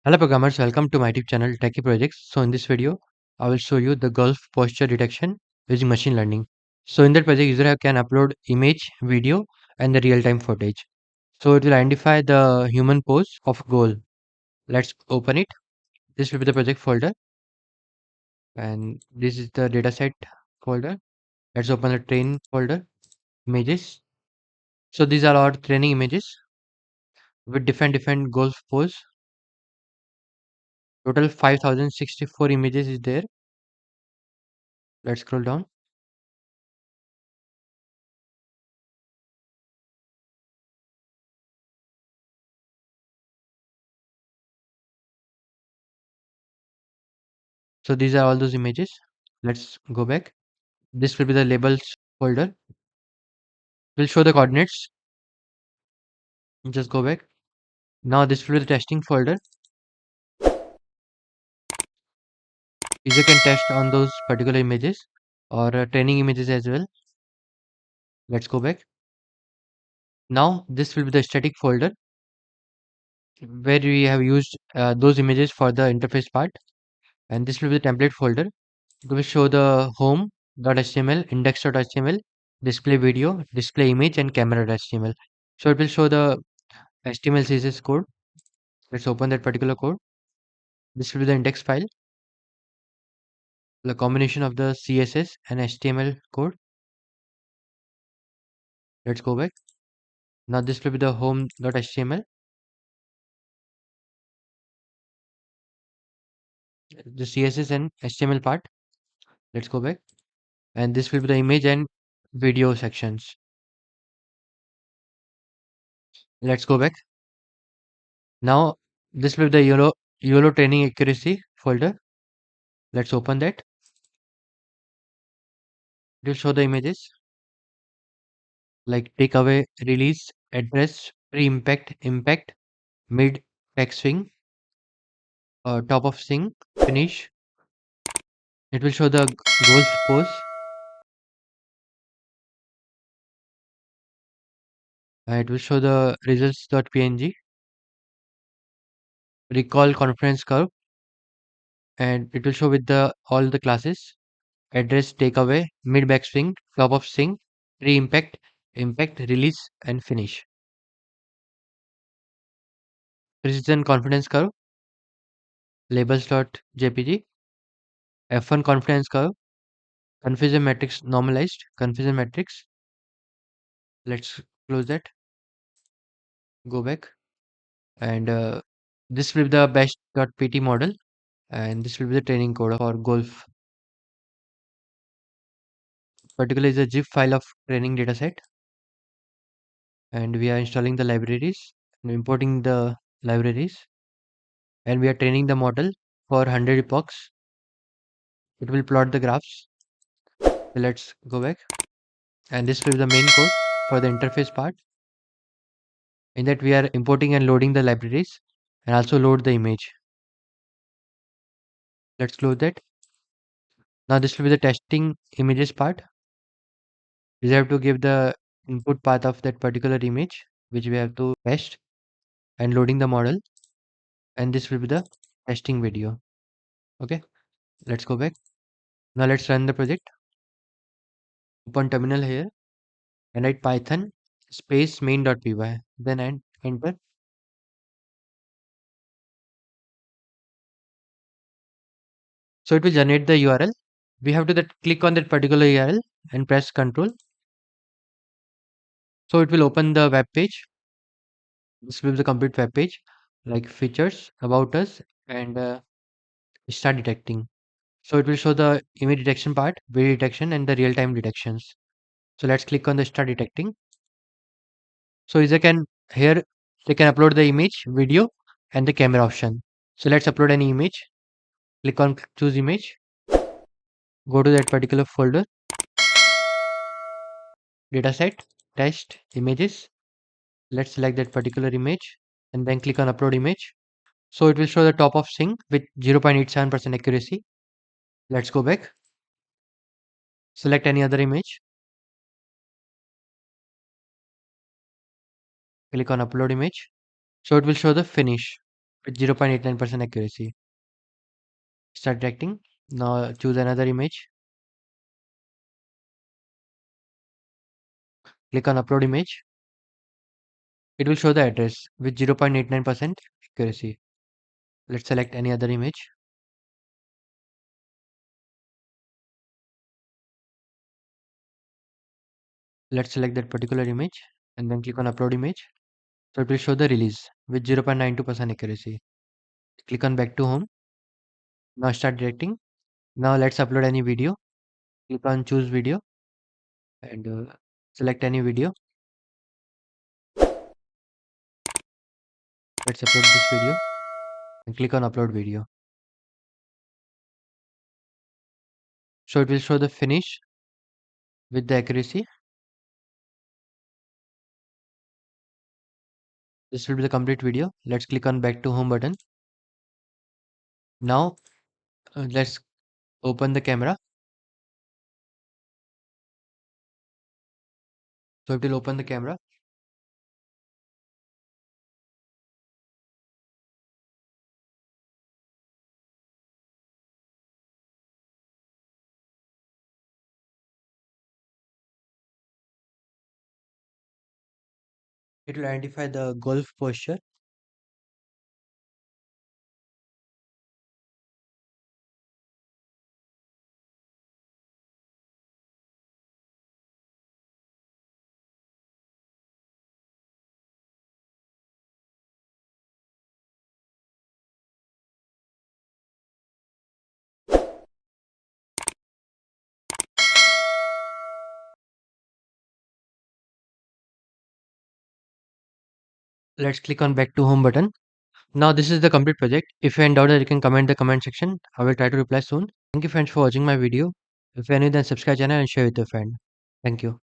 Hello programmers, welcome to my YouTube channel Techie Projects. So in this video, I will show you the golf posture detection using machine learning. So in that project, user can upload image, video and the real-time footage. So it will identify the human pose of goal. Let's open it. This will be the project folder and this is the dataset folder. Let's open the train folder, images. So these are our training images with different golf pose. Total 5064 images is there. Let's scroll down. So these are all those images. Let's go back. This will be the labels folder. We'll show the coordinates. Just go back. Now this will be the testing folder. User can test on those particular images or training images as well. Let's go back. Now this will be the static folder where we have used those images for the interface part. And this will be the template folder. It will show the home.html, index.html, display video, display image, and camera.html. So it will show the HTML CSS code. Let's open that particular code. This will be the index file, the combination of the CSS and HTML code. Let's go back. Now this will be the home.html, the CSS and HTML part. Let's go back. And this will be the image and video sections. Let's go back. Now this will be the YOLO training accuracy folder. Let's open that. It will show the images like takeaway, release, address, pre-impact, impact, mid, back swing, top of swing, finish. It will show the golf pose. It will show the results.png, recall conference curve, and it will show with the all the classes, address, takeaway, mid backswing, top of swing, pre-impact, impact, release, and finish. Precision confidence curve, labels.jpg, F1 confidence curve, confusion matrix normalized, confusion matrix. Let's close that, go back, and this will be the best.pt model, and this will be the training code for golf. Particularly is a zip file of training dataset, and we are installing the libraries and importing the libraries, and we are training the model for 100 epochs. It will plot the graphs. So let's go back, and this will be the main code for the interface part. In that we are importing and loading the libraries and also load the image. Let's close that. Now this will be the testing images part. We have to give the input path of that particular image which we have to test and loading the model, and this will be the testing video. Okay, let's go back. Now let's run the project. Open terminal here and write python space main.py, then enter. So it will generate the URL. We have to click on that particular URL and press Control. So it will open the web page. This will be the complete web page, like features, about us, and start detecting. So it will show the image detection part, video detection, and the real-time detections. So let's click on the start detecting. So user can here they can upload the image, video, and the camera option. So let's upload any image. Click on choose image. Go to that particular folder, dataset, test, images. Let's select that particular image and then click on upload image. So it will show the top of sync with 0.87% accuracy. Let's go back. Select any other image. Click on upload image. So it will show the finish. with 0.89% accuracy. Start directing. Now choose another image. Click on upload image. It will show the address with 0.89% accuracy. Let's select any other image. Let's select that particular image and then click on upload image. So it will show the release with 0.92% accuracy. Click on back to home. Now start directing. Now let's upload any video. Click on choose video and select any video. Let's upload this video and click on upload video. So it will show the finish with the accuracy. This will be the complete video. Let's click on back to home button. Now let's open the camera. So it will open the camera. It will identify the golf posture. Let's click on back to home button. Now this is the complete project. If you're in doubt, you can comment the comment section. I will try to reply soon. Thank you friends for watching my video. If you're new, then subscribe channel and share with your friend. Thank you.